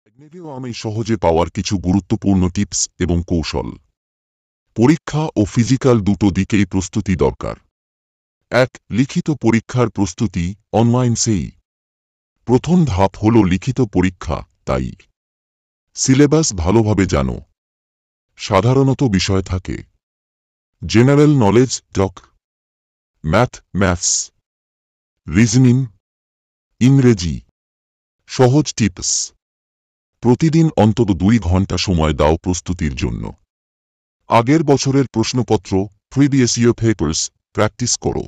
আমি সহজে পাওয়ার কিছু গুরুত্বপূর্ণ টিপস এবং কৌশল। পরীক্ষা ও ফিজিক্যাল দুটো দিকেই প্রস্তুতি দরকার। ১. লিখিত পরীক্ষার প্রস্তুতি অনলাইন সেই। প্রথম ধাপ হল লিখিত পরীক্ষা, তাই সিলেবাস ভালোভাবে জানো। সাধারণত বিষয় থাকে জেনারেল নলেজ, ম্যাথস, রিজনিং, ইংরেজি। সহজ টিপস: প্রতিদিন অন্তত 2 ঘন্টা সময় দাও প্রস্তুতির জন্য। আগের বছরের প্রশ্নপত্র প্রিভিয়াস ইয়ার পেপারস প্র্যাকটিস করো।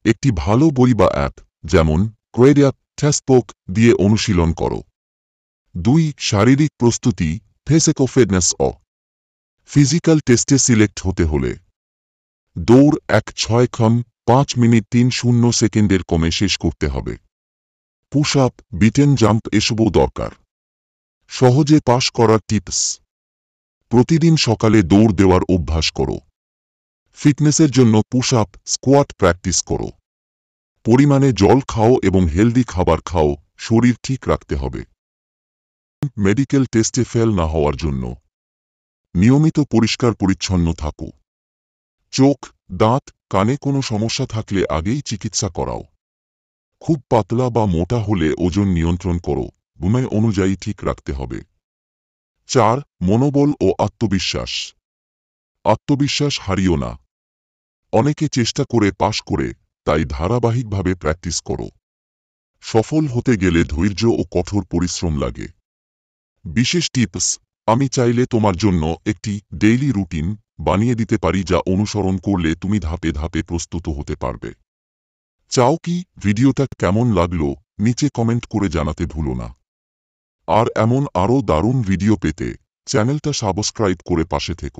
একটি ভালো বই বা অ্যাপ যেমন কোয়েডিয়া, টেস্টবুক দিয়ে অনুশীলন করো। 2. শারীরিক প্রস্তুতি ফিজিক্যাল ফিটনেস ও ফিজিক্যাল টেস্টে সিলেক্ট হতে হলে দৌড় 1:6.5 মিনিট 30 সেকেন্ডের কমে শেষ করতে হবে। পুশ আপ, বিটেন জাম্প এসবও দরকার। সহজে পাস করার টিপস: প্রতিদিন সকালে দৌড় দেওয়ার অভ্যাস করো। ফিটনেসের জন্য পুশ আপ, স্কোয়াট প্র্যাকটিস করো। পরিমাণে জল খাও এবং হেলদি খাবার খাও, শরীর ঠিক রাখতে হবে। মেডিকেল টেস্টে ফেল না হওয়ার জন্য নিয়মিত পরিষ্কার পরিচ্ছন্ন থাকো। চোখ, দাঁত, কানে কোনো সমস্যা থাকলে আগেই চিকিৎসা করাও। খুব পাতলা বা মোটা হলে ওজন নিয়ন্ত্রণ করো, ঘুমের অনুযায়ী ঠিক রাখতে হবে। 4. মনোবল ও আত্মবিশ্বাস। আত্মবিশ্বাস হারিও না। অনেকে চেষ্টা করে পাশ করে, তাই ধারাবাহিকভাবে প্র্যাকটিস করো। সফল হতে গেলে ধৈর্য ও কঠোর পরিশ্রম লাগে। বিশেষ টিপস: আমি চাইলে তোমার জন্য একটি ডেইলি রুটিন বানিয়ে দিতে পারি, যা অনুসরণ করলে তুমি ধাপে ধাপে প্রস্তুত হতে পারবে। চাও কি? ভিডিওটা কেমন লাগলো নিচে কমেন্ট করে জানাতে ভুলো না। আর এমন আরও দারুণ ভিডিও পেতে চ্যানেলটা সাবস্ক্রাইব করে পাশে থেকো।